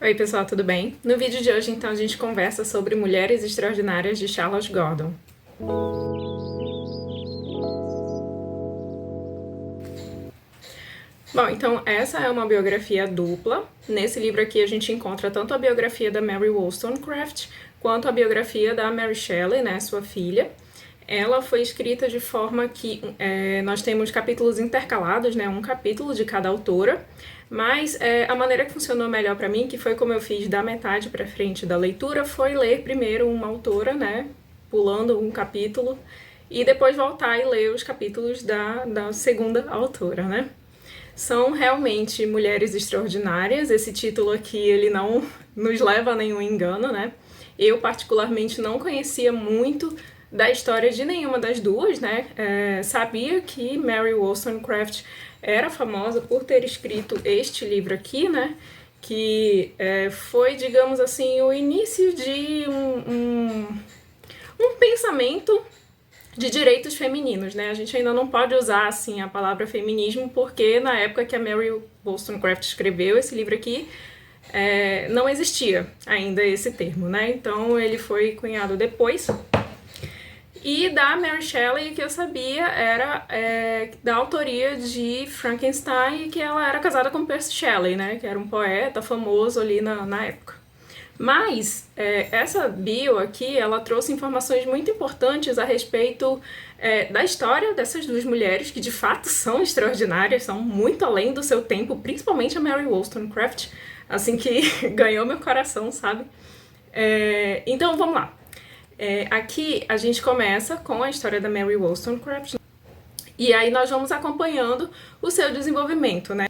Oi pessoal, tudo bem? No vídeo de hoje então a gente conversa sobre Mulheres Extraordinárias de Charlotte Gordon. Bom, então essa é uma biografia dupla. Nesse livro aqui a gente encontra tanto a biografia da Mary Wollstonecraft quanto a biografia da Mary Shelley, né, sua filha. Ela foi escrita de forma que nós temos capítulos intercalados, né, um capítulo de cada autora, mas a maneira que funcionou melhor para mim, que foi como eu fiz da metade para frente da leitura, foi ler primeiro uma autora, né, pulando um capítulo, e depois voltar e ler os capítulos da segunda autora, né. São realmente mulheres extraordinárias. Esse título aqui, ele não nos leva a nenhum engano, né? Eu, particularmente, não conhecia muito da história de nenhuma das duas, né? Sabia que Mary Wollstonecraft era famosa por ter escrito este livro aqui, né? Que foi, digamos assim, o início de um pensamento de direitos femininos, né? A gente ainda não pode usar, assim, a palavra feminismo, porque na época que a Mary Wollstonecraft escreveu esse livro aqui, não existia ainda esse termo, né? Então ele foi cunhado depois. E da Mary Shelley, que eu sabia, era da autoria de Frankenstein, que ela era casada com Percy Shelley, né? Que era um poeta famoso ali na época. Mas essa bio aqui, ela trouxe informações muito importantes a respeito da história dessas duas mulheres, que de fato são extraordinárias, são muito além do seu tempo, principalmente a Mary Wollstonecraft, assim que ganhou meu coração, sabe? Então vamos lá. Aqui a gente começa com a história da Mary Wollstonecraft, e aí nós vamos acompanhando o seu desenvolvimento, né?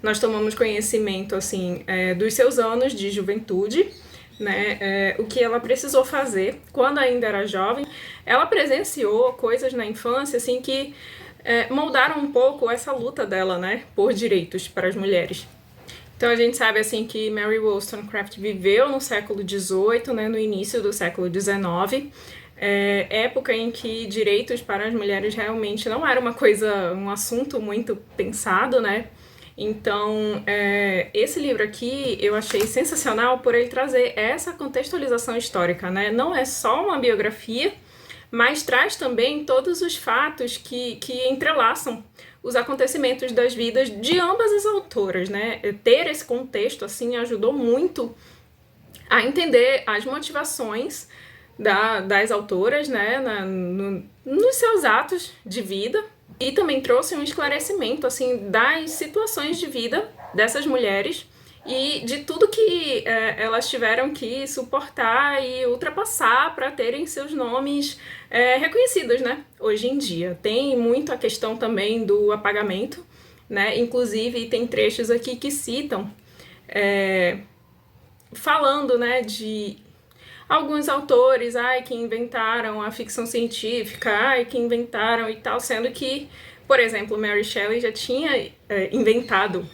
Nós tomamos conhecimento, assim, dos seus anos de juventude, né, o que ela precisou fazer quando ainda era jovem. Ela presenciou coisas na infância, assim, que moldaram um pouco essa luta dela, né, por direitos para as mulheres. Então a gente sabe, assim, que Mary Wollstonecraft viveu no século XVIII, né, no início do século XIX, época em que direitos para as mulheres realmente não era um assunto muito pensado, né. Então, esse livro aqui eu achei sensacional por ele trazer essa contextualização histórica, né? Não é só uma biografia, mas traz também todos os fatos que entrelaçam os acontecimentos das vidas de ambas as autoras, né? Ter esse contexto, assim, ajudou muito a entender as motivações das autoras, né? Nos seus atos de vida. E também trouxe um esclarecimento, assim, das situações de vida dessas mulheres e de tudo que elas tiveram que suportar e ultrapassar para terem seus nomes reconhecidos, né? Hoje em dia. Tem muito a questão também do apagamento, né? Inclusive, tem trechos aqui que citam, falando, né, de alguns autores, que inventaram a ficção científica, que inventaram e tal, sendo que, por exemplo, Mary Shelley já tinha inventado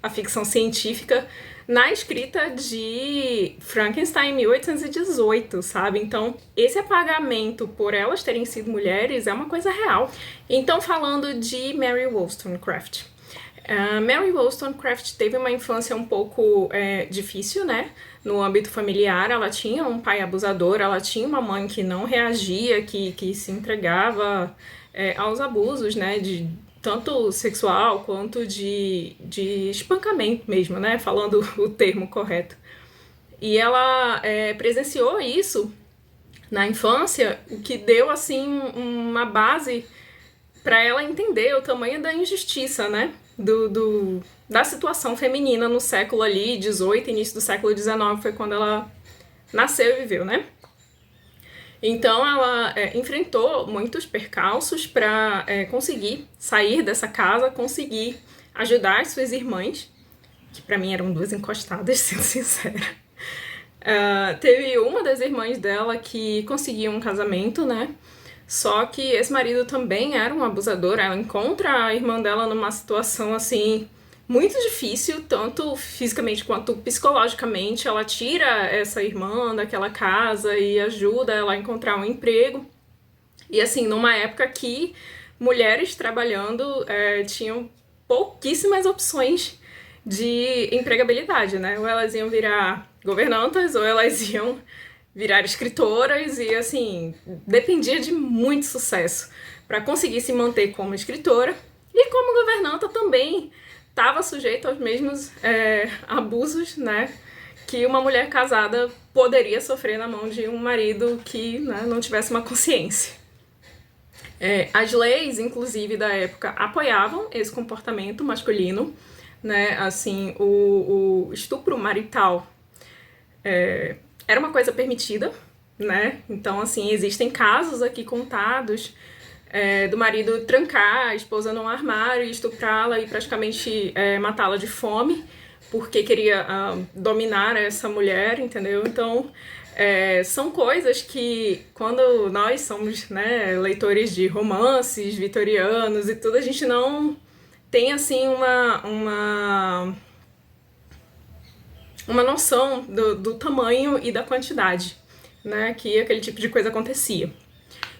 a ficção científica na escrita de Frankenstein em 1818, sabe? Então, esse apagamento por elas terem sido mulheres é uma coisa real. Então, falando de Mary Wollstonecraft. Mary Wollstonecraft teve uma infância um pouco difícil, né? No âmbito familiar, ela tinha um pai abusador, ela tinha uma mãe que não reagia, que se entregava aos abusos, né? Tanto sexual quanto de espancamento mesmo, né? Falando o termo correto. E ela presenciou isso na infância, o que deu, assim, uma base para ela entender o tamanho da injustiça, né? Da situação feminina no século ali, 18, início do século 19, foi quando ela nasceu e viveu, né? Então ela enfrentou muitos percalços para conseguir sair dessa casa, conseguir ajudar as suas irmãs, que para mim eram duas encostadas, sendo sincera. Teve uma das irmãs dela que conseguiu um casamento, né? Só que esse marido também era um abusador. Ela encontra a irmã dela numa situação, assim, muito difícil, tanto fisicamente quanto psicologicamente. Ela tira essa irmã daquela casa e ajuda ela a encontrar um emprego. E, assim, numa época que mulheres trabalhando tinham pouquíssimas opções de empregabilidade, né? Ou elas iam virar governantas, ou elas iam virar escritoras, e assim, dependia de muito sucesso para conseguir se manter como escritora, e como governanta também estava sujeito aos mesmos abusos, né, que uma mulher casada poderia sofrer na mão de um marido que, né, não tivesse uma consciência. As leis, inclusive, da época apoiavam esse comportamento masculino, né, assim, o estupro marital era uma coisa permitida, né, então, assim, existem casos aqui contados do marido trancar a esposa num armário e estuprá-la e praticamente matá-la de fome, porque queria dominar essa mulher, entendeu? Então, são coisas que, quando nós somos, né, leitores de romances vitorianos e tudo, a gente não tem, assim, uma noção do tamanho e da quantidade, né, que aquele tipo de coisa acontecia.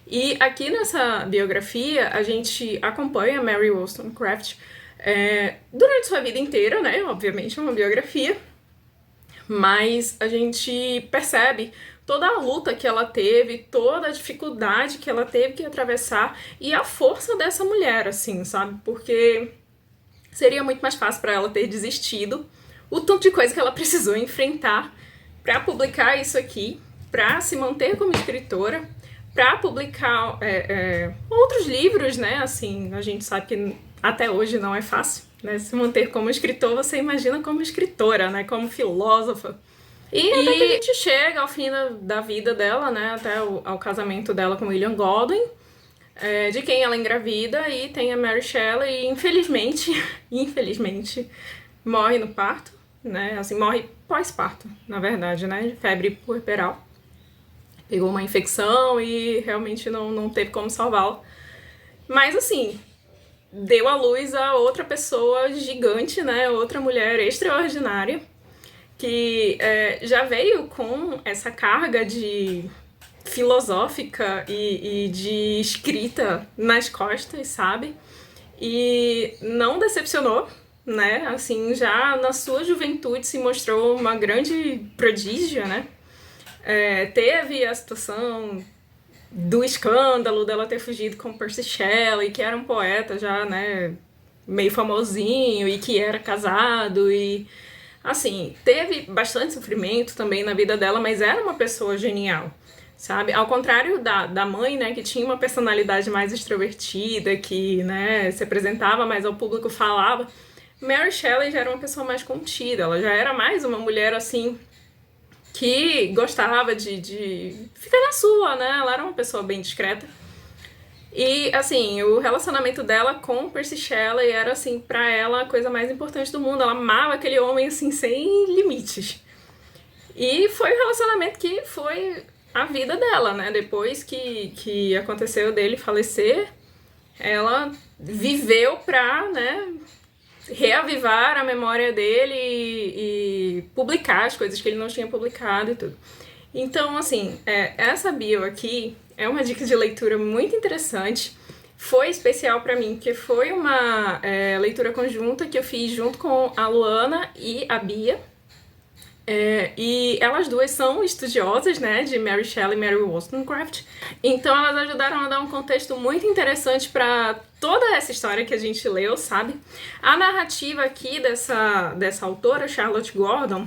E aqui nessa biografia, a gente acompanha a Mary Wollstonecraft durante sua vida inteira, né? Obviamente é uma biografia, mas a gente percebe toda a luta que ela teve, toda a dificuldade que ela teve que atravessar e a força dessa mulher, assim, sabe? Porque seria muito mais fácil para ela ter desistido, o tanto de coisa que ela precisou enfrentar para publicar isso aqui, para se manter como escritora, para publicar outros livros, né? Assim, a gente sabe que até hoje não é fácil, né? Se manter como escritor, você imagina como escritora, né? Como filósofa. E até que a gente chega ao fim da vida dela, né? Até ao casamento dela com William Godwin, de quem ela engravida, e tem a Mary Shelley, e infelizmente, morre no parto, né? Assim, morre pós-parto, na verdade, né? De febre puerperal. Pegou uma infecção e realmente não teve como salvá-la. Mas, assim, deu à luz a outra pessoa gigante, né? Outra mulher extraordinária, que já veio com essa carga de filosófica e de escrita nas costas, sabe? E não decepcionou, né? Assim, já na sua juventude se mostrou uma grande prodígio, né? Teve a situação do escândalo dela ter fugido com Percy Shelley, que era um poeta já, né, meio famosinho e que era casado, e assim, teve bastante sofrimento também na vida dela, mas era uma pessoa genial, sabe? Ao contrário da mãe, né, que tinha uma personalidade mais extrovertida, que, né, se apresentava mais ao público, falava, Mary Shelley já era uma pessoa mais contida, ela já era mais uma mulher, assim, que gostava de ficar na sua, né? Ela era uma pessoa bem discreta. E, assim, o relacionamento dela com Percy Shelley era, assim, pra ela a coisa mais importante do mundo. Ela amava aquele homem, assim, sem limites. E foi o relacionamento que foi a vida dela, né? Depois que aconteceu dele falecer, ela viveu pra, né, reavivar a memória dele e publicar as coisas que ele não tinha publicado e tudo. Então, assim, essa bio aqui é uma dica de leitura muito interessante. Foi especial pra mim, porque foi uma leitura conjunta que eu fiz junto com a Luana e a Bia. E elas duas são estudiosas, né, de Mary Shelley e Mary Wollstonecraft. Então elas ajudaram a dar um contexto muito interessante para toda essa história que a gente leu, sabe? A narrativa aqui dessa autora, Charlotte Gordon,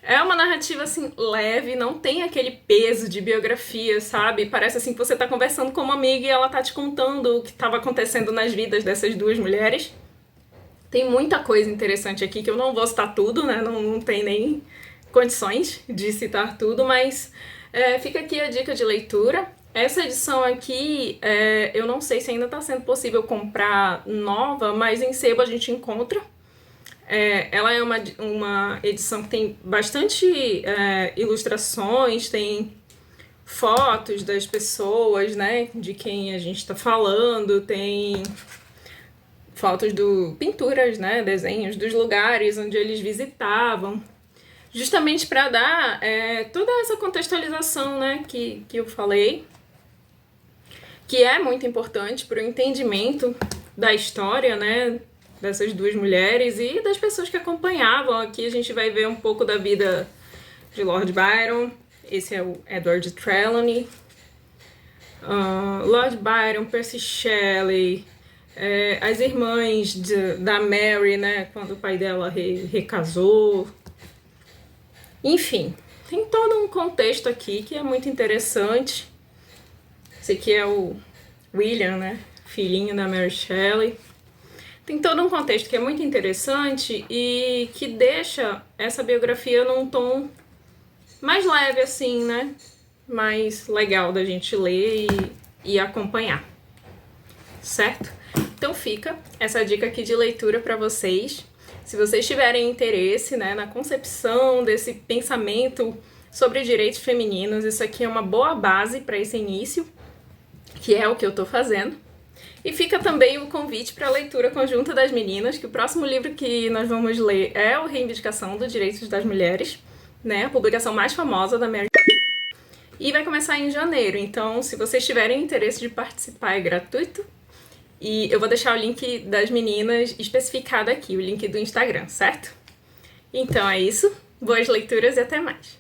é uma narrativa, assim, leve, não tem aquele peso de biografia, sabe? Parece, assim, que você tá conversando com uma amiga e ela tá te contando o que estava acontecendo nas vidas dessas duas mulheres. Tem muita coisa interessante aqui, que eu não vou citar tudo, né? Não tem nem condições de citar tudo, mas fica aqui a dica de leitura. Essa edição aqui, eu não sei se ainda está sendo possível comprar nova, mas em sebo a gente encontra. Ela é uma edição que tem bastante ilustrações, tem fotos das pessoas, né, de quem a gente está falando, tem fotos pinturas, né, desenhos dos lugares onde eles visitavam, justamente para dar toda essa contextualização, né, que eu falei, que é muito importante para o entendimento da história, né, dessas duas mulheres e das pessoas que acompanhavam. Aqui a gente vai ver um pouco da vida de Lord Byron. Esse é o Edward Trelawney. Lord Byron, Percy Shelley, as irmãs da Mary, né, quando o pai dela recasou. Enfim, tem todo um contexto aqui que é muito interessante. Esse aqui é o William, né, filhinho da Mary Shelley. Tem todo um contexto que é muito interessante e que deixa essa biografia num tom mais leve, assim, né? Mais legal da gente ler e acompanhar, certo? Então fica essa dica aqui de leitura para vocês. Se vocês tiverem interesse, né, na concepção desse pensamento sobre direitos femininos, isso aqui é uma boa base para esse início, que é o que eu tô fazendo. E fica também o convite para a leitura conjunta das meninas, que o próximo livro que nós vamos ler é o Reivindicação dos Direitos das Mulheres, né, a publicação mais famosa da Mary. E vai começar em janeiro, então se vocês tiverem interesse de participar é gratuito. E eu vou deixar o link das meninas especificado aqui, o link do Instagram, certo? Então é isso, boas leituras e até mais!